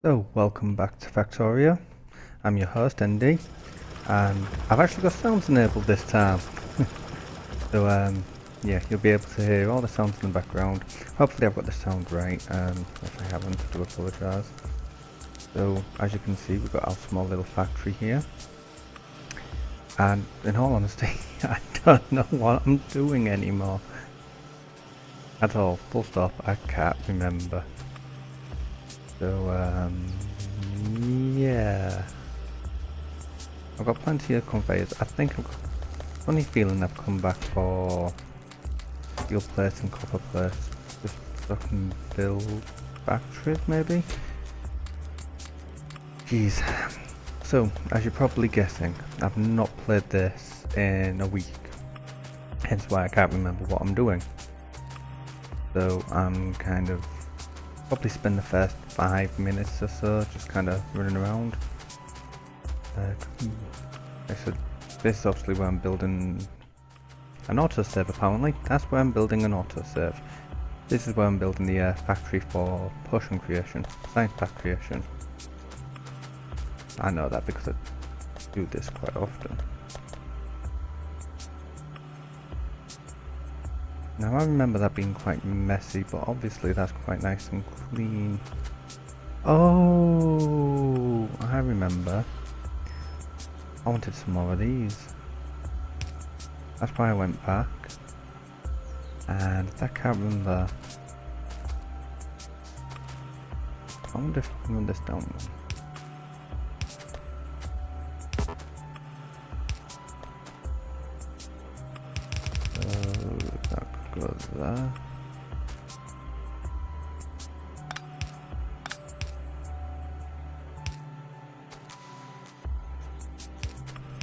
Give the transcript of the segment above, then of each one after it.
So, welcome back to Factorio. I'm your host, ND, and I've actually got sounds enabled this time. So, yeah, you'll be able to hear all the sounds in the background. Hopefully I've got the sound right, if I haven't, I do apologise. So, as you can see, we've got our small little factory here. And in all honesty, I don't know what I'm doing anymore. At all, full stop, I can't remember. So, yeah. I've got plenty of conveyors. I think I've got a funny feeling I've come back for steel plates and copper plates. Just so I can build factories, maybe? Jeez. So, as you're probably guessing, I've not played this in a week. Hence why I can't remember what I'm doing. So, I'm kind of probably spend the first 5 minutes or so just kind of running around. This is obviously where I'm building an autosave apparently. That's where I'm building an autosave. This is where I'm building the factory for potion creation, science pack creation. I know that because I do this quite often. Now I remember that being quite messy, but obviously that's quite nice and clean. Oh, I remember. I wanted some more of these. That's why I went back. And that can't run there. I wonder if I can run this down one. So that could go there.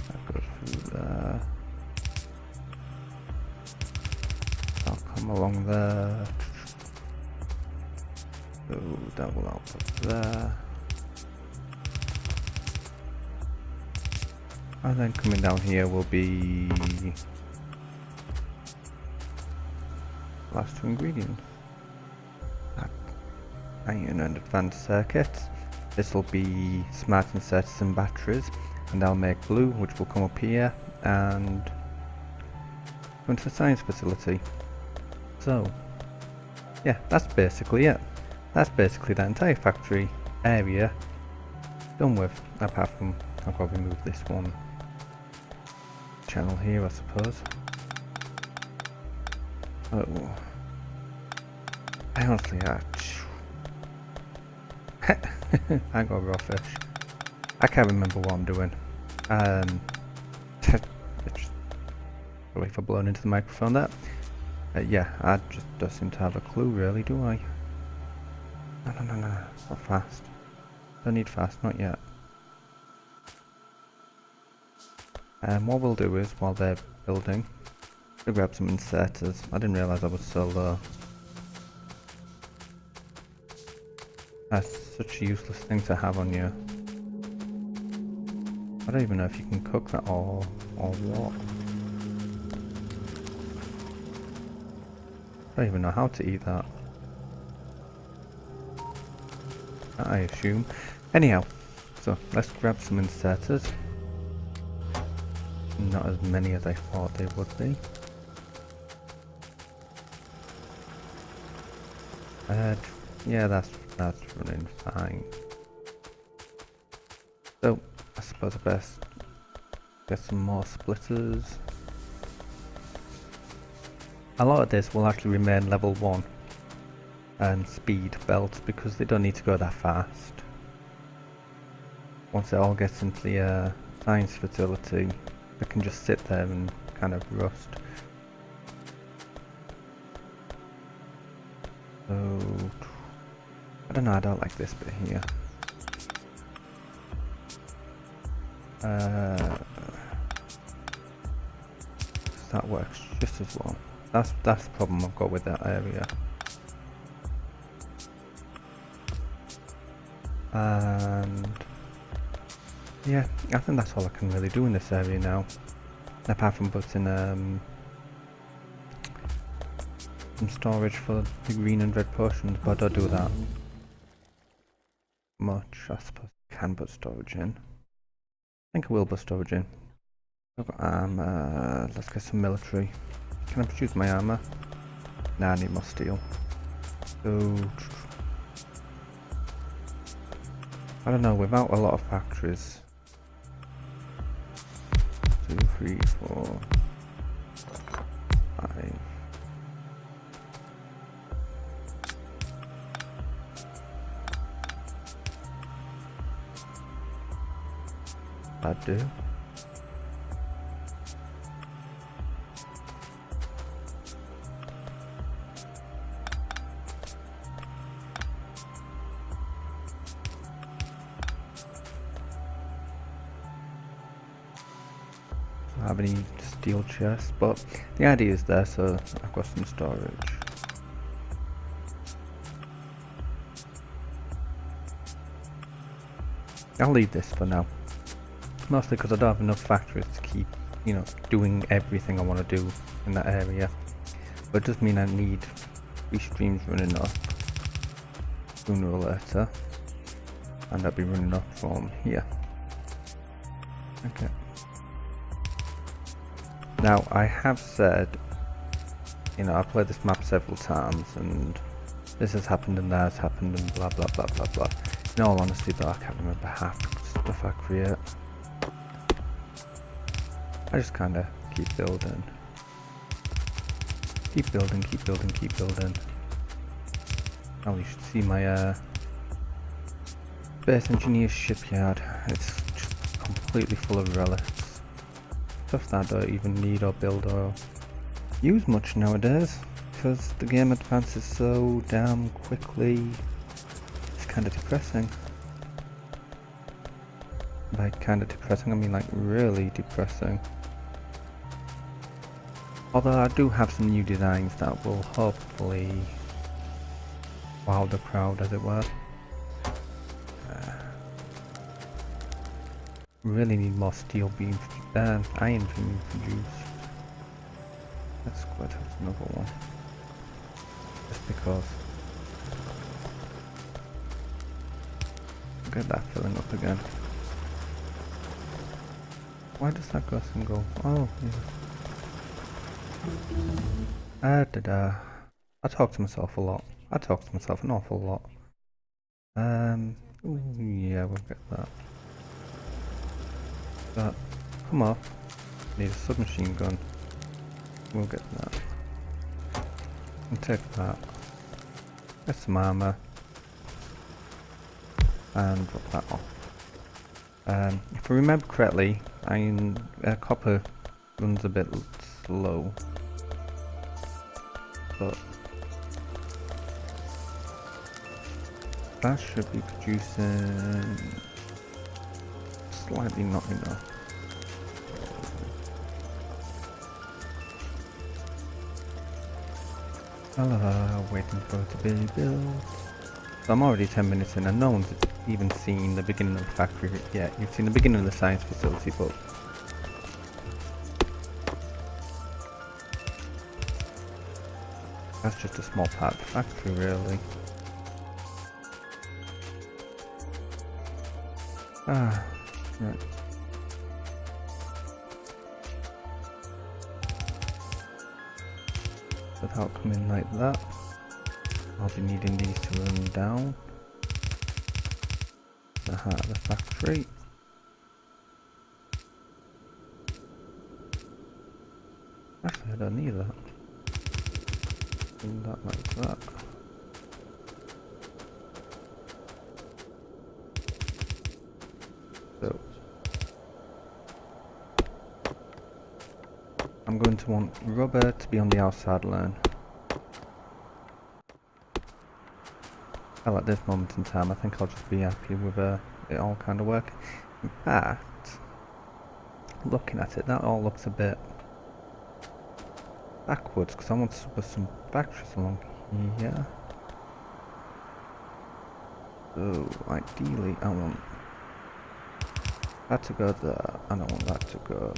That goes through there. I'll come along there. So that will output there. And then coming down here will be last two ingredients. Iron and advanced circuits. This will be smart inserters and batteries, and I'll make glue, which will come up here and go into the science facility. So yeah, that's basically it. That's basically the entire factory area done with, apart from I'll probably move this one channel here, I suppose. Oh, I honestly I got raw fish. I can't remember what I'm doing. Sorry for blowing into the microphone there. Yeah, I just don't seem to have a clue really, do I? No, not fast. Don't need fast, not yet. What we'll do is, while they're building, we'll grab some inserters. I didn't realise I was so low. That's such a useless thing to have on you. I don't even know if you can cook that or what. I don't even know how to eat that. I assume. Anyhow, so let's grab some inserters. Not as many as I thought they would be. Yeah, that's running fine. So I suppose I best get some more splitters. A lot of this will actually remain level 1 and speed belts because they don't need to go that fast. Once it all gets into the science facility, they can just sit there and kind of rust. So I don't know, I don't like this bit here. That works just as well. That's the problem I've got with that area. And yeah, I think that's all I can really do in this area now. Apart from putting some storage for the green and red potions, but I don't do that. much. I suppose I can put storage in. I think I will put storage in. I've got armor. Let's get some military. Can I produce my armor? Nah, I need more steel. So I don't know, without a lot of factories. 2, 3, 4, 5. I do. I have any steel chests, but the idea is there, so I've got some storage. I'll leave this for now, mostly because I don't have enough factories to keep, you know, doing everything I want to do in that area. But it does mean I need 3 streams running up sooner or later, and I'll be running up from here. Okay. Now, I have said, you know, I've played this map several times, and this has happened and that has happened and blah blah blah blah blah. In all honesty though, I can't remember half the stuff I create. I just kinda keep building. Keep building, keep building, keep building. Oh, you should see my Space Engineer shipyard. It's just completely full of relics. Stuff that I don't even need or build or use much nowadays, because the game advances so damn quickly. It's kind of depressing. By kind of depressing, I mean like really depressing. Although I do have some new designs that will hopefully wow the crowd, as it were. Really need more steel being iron being produced. That's quite another one. Just because. Get that filling up again. Why does that person go? Oh, yeah. I talk to myself a lot. I talk to myself an awful lot. Ooh, yeah, we'll get that. That, come off. Need a submachine gun. We'll get that. And take that. Get some armor. And drop that off. If I remember correctly, copper runs a bit slow. But that should be producing slightly not enough. Waiting for it to be built. So I'm already 10 minutes in and no one's even seen the beginning of the factory yet. You've seen the beginning of the science facility, but that's just a small part of the factory, really. Right. So that'll come in like that. I'll be needing these to run down the heart of the factory. Actually, I don't need that. Do that like that. So I'm going to want rubber to be on the outside line. Well, at this moment in time, I think I'll just be happy with it all kind of working. In fact, looking at it, that all looks a bit backwards, because I want to put some factories along here. So, ideally, I want that to go there, and I want that to go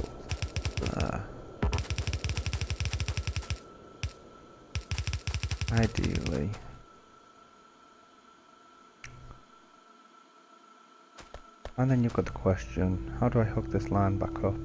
there. Ideally. And then you've got the question, how do I hook this line back up?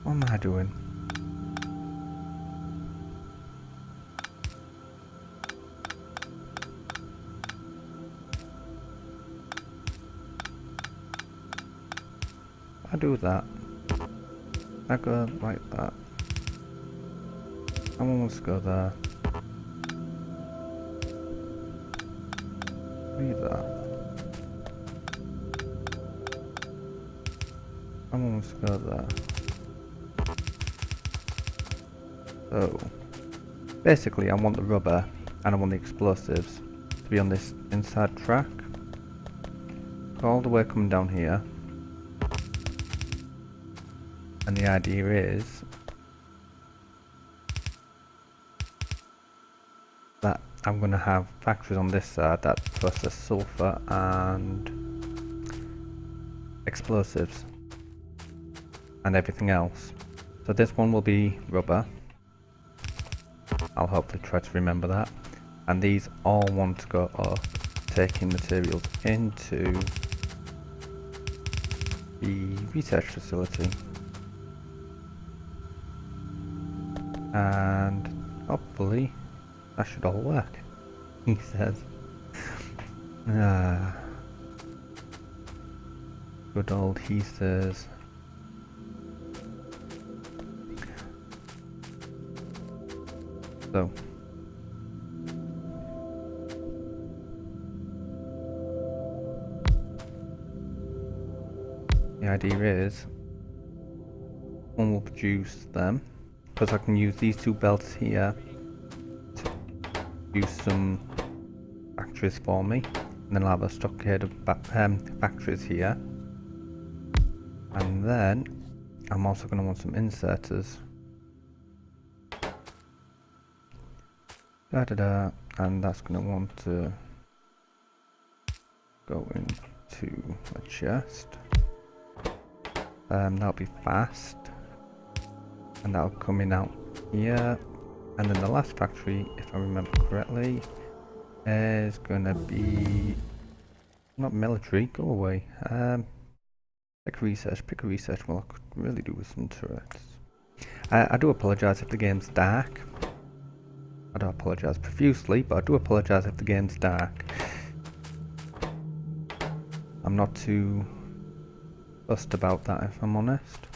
What am I doing? I do that. I go like that. I want to go there. Leave that. I want to go there. So, basically I want the rubber and I want the explosives to be on this inside track. Go all the way coming down here. And the idea is that I'm going to have factories on this side that process sulfur and explosives and everything else. So this one will be rubber. I'll hopefully try to remember that. And these all want to go up, taking materials into the research facility. And hopefully that should all work, he says. Good old he says. So the idea is one will produce them, because I can use these two belts here to produce some factories for me, and then I'll have a stockade of factories here, and then I'm also going to want some inserters. And that's going to want to go into a chest. That'll be fast, and that'll come in out here. And then the last factory, if I remember correctly, is going to be not military. Go away. Pick a research. Well, I could really do with some turrets. I do apologise if the game's dark. I do apologise profusely, but I do apologise if the game's dark. I'm not too fussed about that, if I'm honest.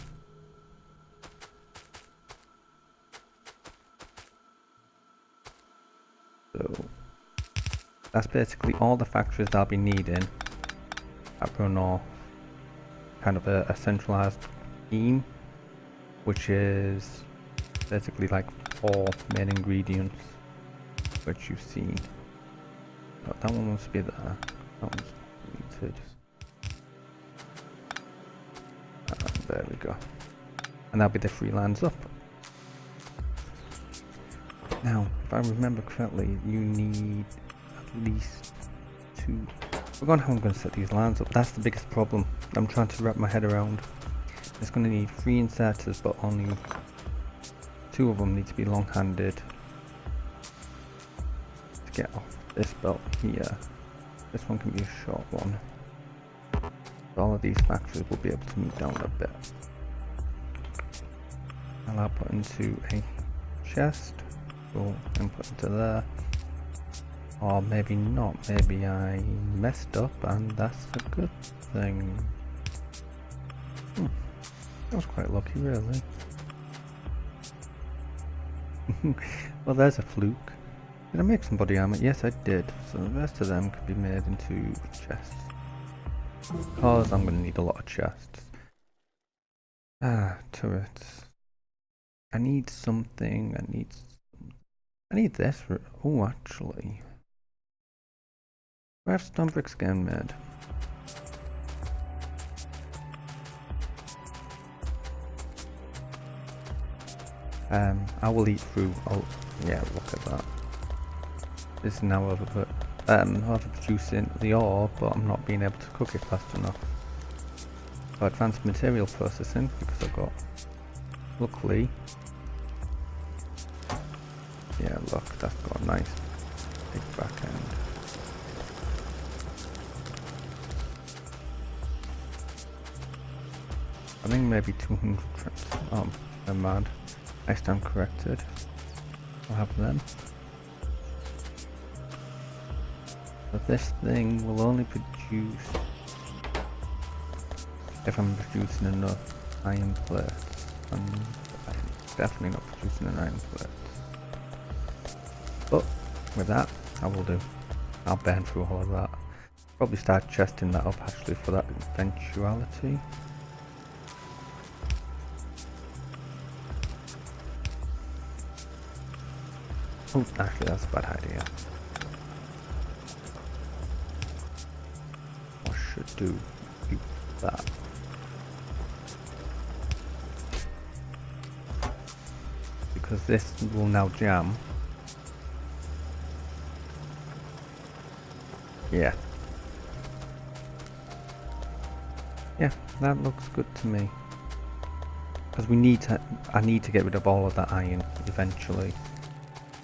So that's basically all the factories that I'll be needing that run off kind of a centralised scheme, which is basically like 4 main ingredients which you've seen. But that one must be there. That one's deleted. There we go. And that'll be the 3 lines up. Now, if I remember correctly, you need at least 2. I forgot how I'm going to set these lines up. That's the biggest problem I'm trying to wrap my head around. It's going to need 3 inserters, but only 2 of them need to be long-handed to get off this belt here. This one can be a short one. So all of these factories will be able to move down a bit. And I'll put into a chest. So and put into there. Or maybe not. Maybe I messed up and that's a good thing. That was quite lucky, really. Well, there's a fluke. Did I make some body armor? Yes, I did. So the rest of them could be made into chests. Because I'm going to need a lot of chests. Turrets. I need something. I need this. Oh, actually. I have stone bricks again made. I will eat through. Oh, yeah, look at that. This is now over, but overproducing the ore, but I'm not being able to cook it fast enough. So advanced material processing, because I've got, luckily, yeah, look, that's got a nice big back end. I think maybe 200 trips. Oh, never mind. I stand corrected. I'll have them. But this thing will only produce if I'm producing enough iron plates. I'm definitely not producing an iron plate. But with that, I will do. I'll burn through all of that. Probably start chesting that up actually for that eventuality. Oh, actually that's a bad idea. I should do that. Because this will now jam. Yeah. Yeah, that looks good to me. Because I need to get rid of all of that iron eventually.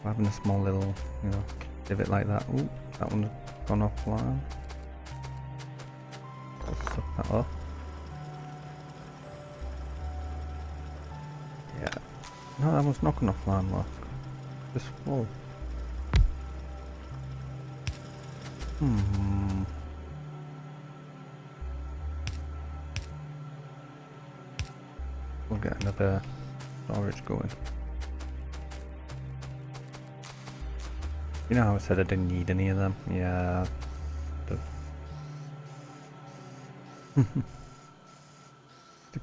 Having a small little, divot like that. Ooh, that one's gone offline. Let's suck that up. Yeah. No, that one's not gone offline, look. Just full. We'll get another storage going. You know how I said I didn't need any of them? Yeah. The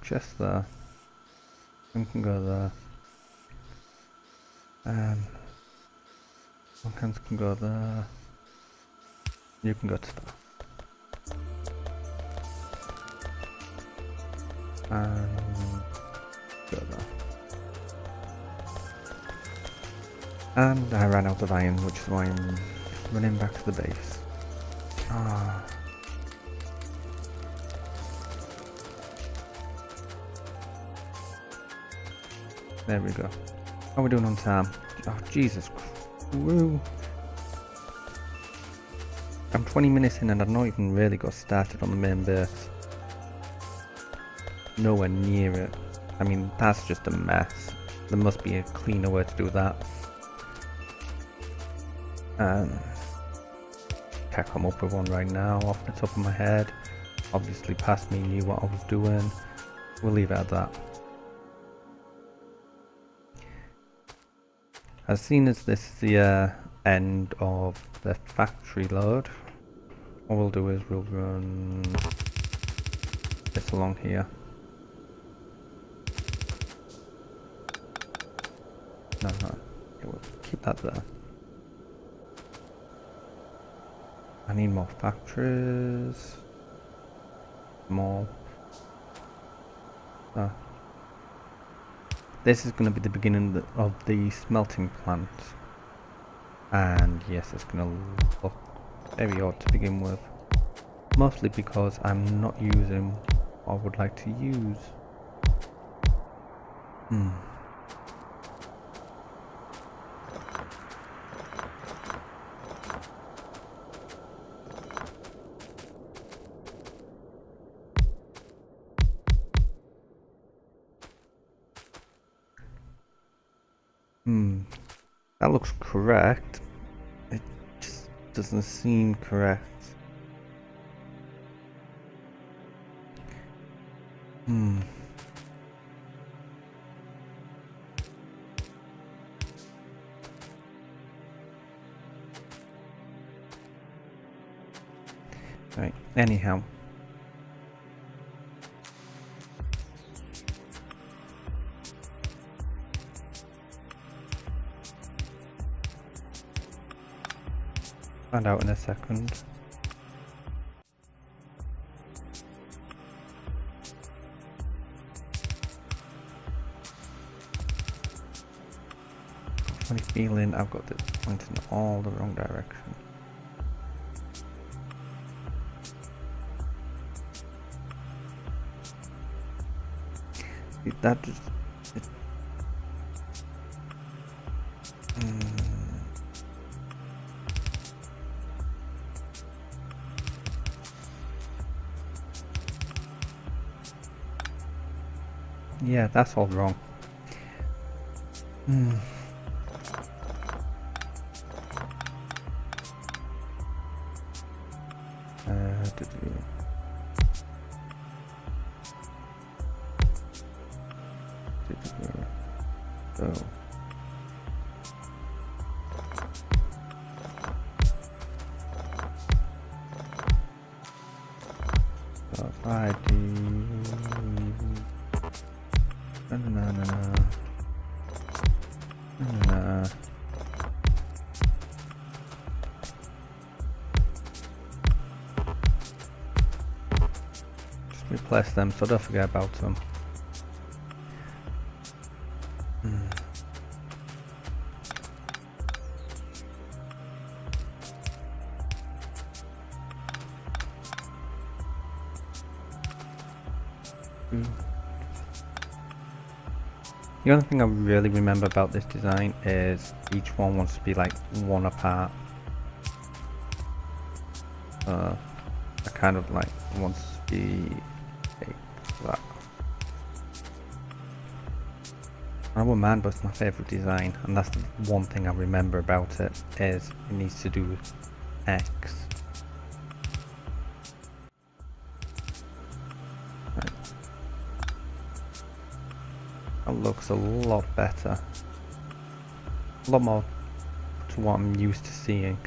chest there. One can go there. One can go there. You can go to that. And go there. And I ran out of iron, which is why I'm running back to the base. Ah. There we go. How are we doing on time? Oh, Jesus. Woo. I'm 20 minutes in and I've not even really got started on the main base. Nowhere near it. I mean, that's just a mess. There must be a cleaner way to do that. Can't come up with one right now off the top of my head. Obviously past me knew what I was doing. We'll leave it at that. As soon as this is the end of the factory load, what we'll do is we'll run this along here. No, yeah, we'll keep that there. I need more factories. More. This is going to be the beginning of the smelting plant. And yes, it's going to look very odd to begin with. Mostly because I'm not using what I would like to use. That looks correct. It just doesn't seem correct. Right, anyhow. Find out in a second. Funny feeling I've got this pointing all the wrong direction. That just... It, yeah, that's all wrong. So if I do just replace them so don't forget about them. The only thing I really remember about this design is each one wants to be like one apart. I kind of like wants to be like that. I wouldn't mind, but it's my favourite design, and that's the one thing I remember about it, is it needs to do with X. Right. That looks a lot better. A lot more to what I'm used to seeing.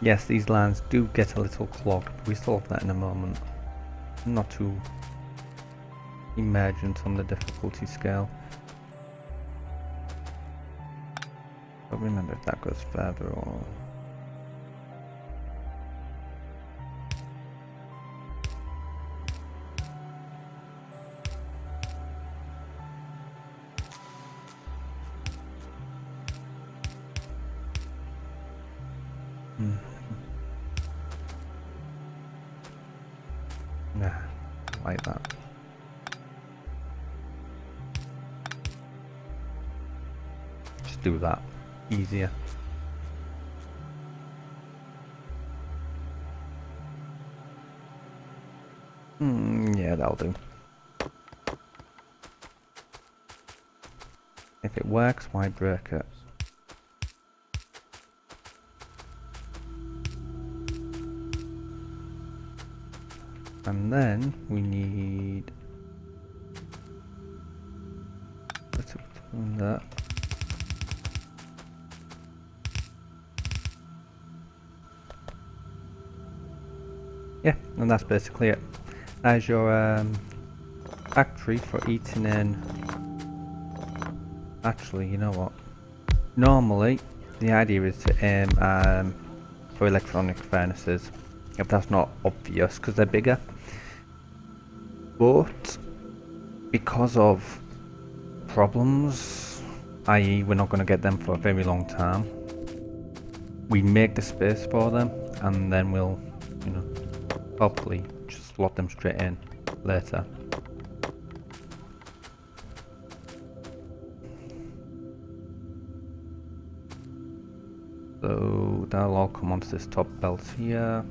Yes, these lines do get a little clogged, but we solve that in a moment. Not too emergent on the difficulty scale. But remember if that goes further or... Nah, like that. Just do that. Easier. Yeah, that'll do. If it works, why break it? And then we need that. Yeah, and that's basically it. As your factory for eating in. Actually, you know what? Normally, the idea is to aim for electronic furnaces, if that's not obvious, because they're bigger. But because of problems, i.e. we're not going to get them for a very long time, we make the space for them, and then we'll, you know, hopefully just slot them straight in later. So that'll all come onto this top belt here.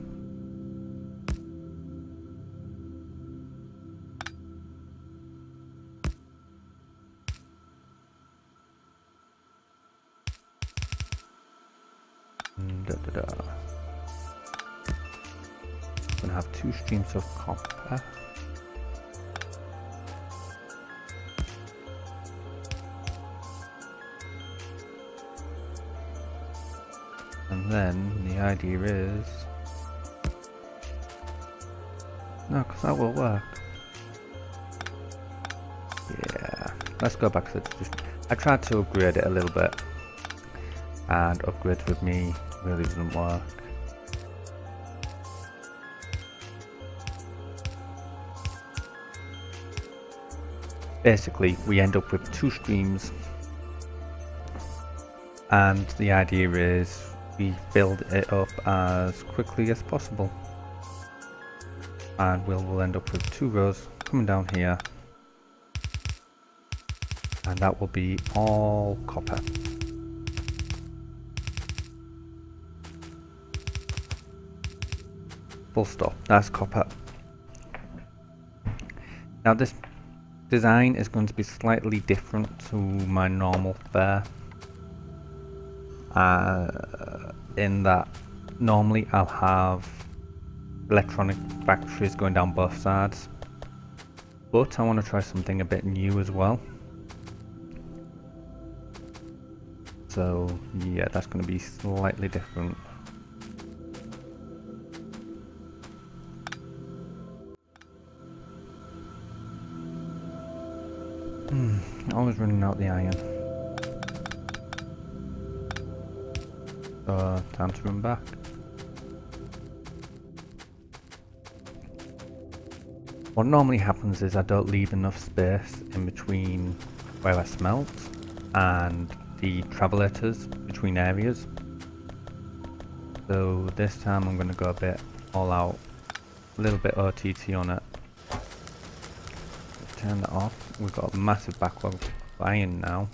Gonna have 2 streams of copper. And then the idea is... No, because that will work. Yeah, let's go back to the... I tried to upgrade it a little bit, and upgrades with me really doesn't work. Basically, we end up with 2 streams, and the idea is we build it up as quickly as possible, and we'll end up with 2 rows coming down here, And that will be all copper. Full stop. That's copper. Now this design is going to be slightly different to my normal fare. In that normally I'll have electronic factories going down both sides. But I want to try something a bit new as well. So yeah, that's going to be slightly different. Always running out the iron. So time to run back. What normally happens is I don't leave enough space in between where I smelt and the travelators between areas. So this time I'm going to go a bit all out, a little bit OTT on it. Turn that off. We've got a massive backlog of iron now,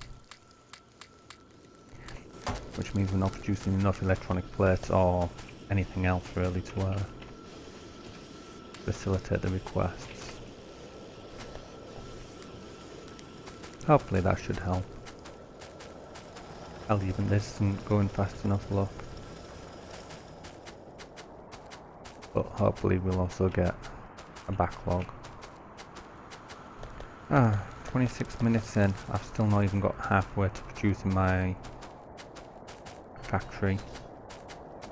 which means we're not producing enough electronic plates or anything else really to facilitate the requests. Hopefully that should help. Hell, even this isn't going fast enough, look. But hopefully we'll also get a backlog. 26 minutes in, I've still not even got halfway to producing my factory.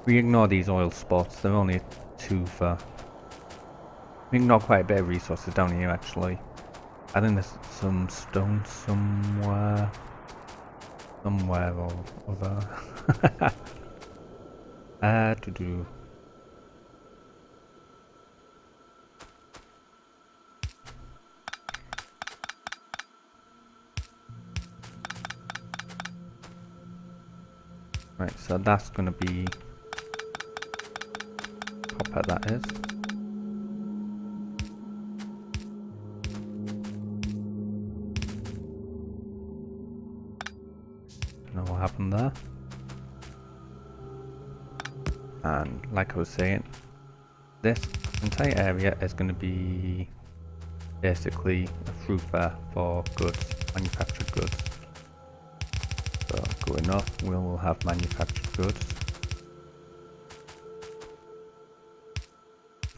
We ignore these oil spots, they're only 2 for... We ignore quite a bit of resources down here actually. I think there's some stone somewhere. Somewhere or other. Right, so that's gonna be copper, that is. Don't know what happened there. And like I was saying, this entire area is going to be basically a fruit fair for goods, manufactured goods. So going up, we will have manufactured goods.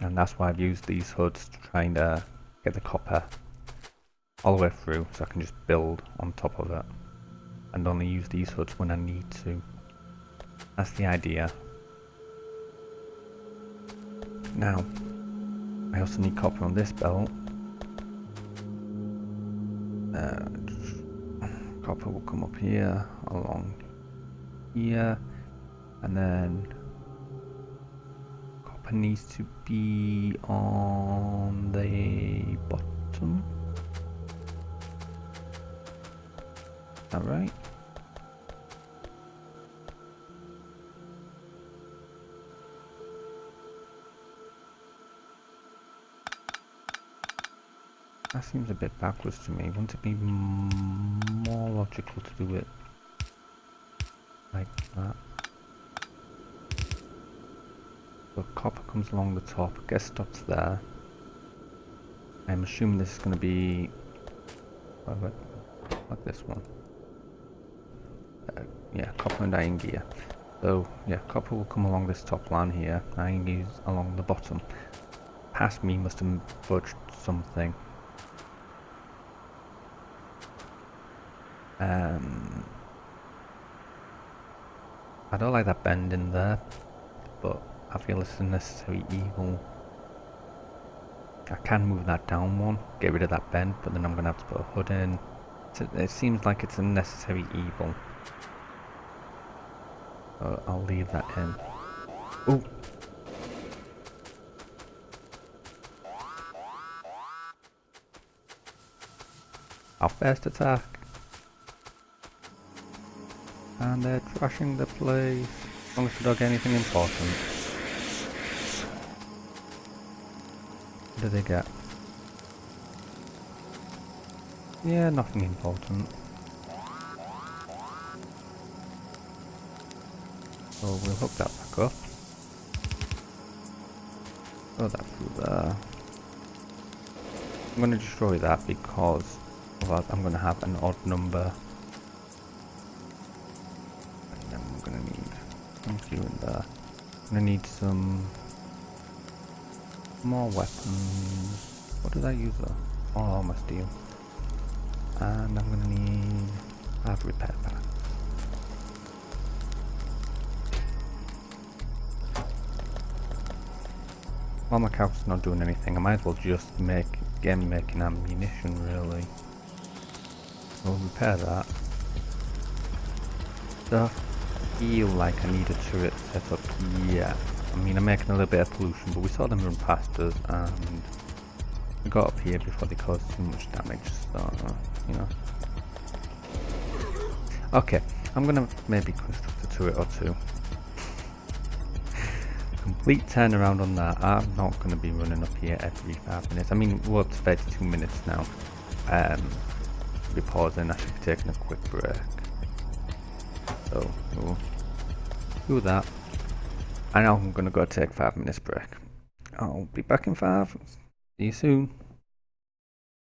And that's why I've used these hoods to try and get the copper all the way through, so I can just build on top of it. And only use these hoods when I need to. That's the idea. Now, I also need copper on this belt. Copper will come up here, along here, and then copper needs to be on the bottom. Is that right? That seems a bit backwards to me. Wouldn't it be more logical to do it like that? So copper comes along the top, I guess stops there. I'm assuming this is going to be like this one. Yeah, copper and iron gear. So yeah, copper will come along this top line here, iron gear along the bottom. Past me must have fudged something. I don't like that bend in there, but I feel it's a necessary evil. I can move that down one, get rid of that bend, but then I'm going to have to put a hood in. It seems like it's a necessary evil. So I'll leave that in. Ooh! Our first attack. And they're trashing the place. As long as we don't get anything important. What do they get? Yeah, nothing important. So we'll hook that back up. Throw that through there. I'm going to destroy that because otherwise I'm going to have an odd number. And then we're going to need some fuel in there. I'm going to need some more weapons. What did I use though? Oh, my steel. And I'm going to need 5 repair packs. While my couch's not doing anything, I might as well just begin making ammunition really. We'll repair that. So I feel like I need a turret set up here. I mean, I'm making a little bit of pollution, but we saw them run past us and we got up here before they caused too much damage, so, you know. Okay, I'm gonna maybe construct a turret or two. Complete turnaround on that. I'm not going to be running up here every 5 minutes. I mean, we're up to 32 minutes now. Be pausing. I should be taking a quick break. So we'll do that. And now I'm going to go take 5 minutes break. I'll be back in 5. See you soon.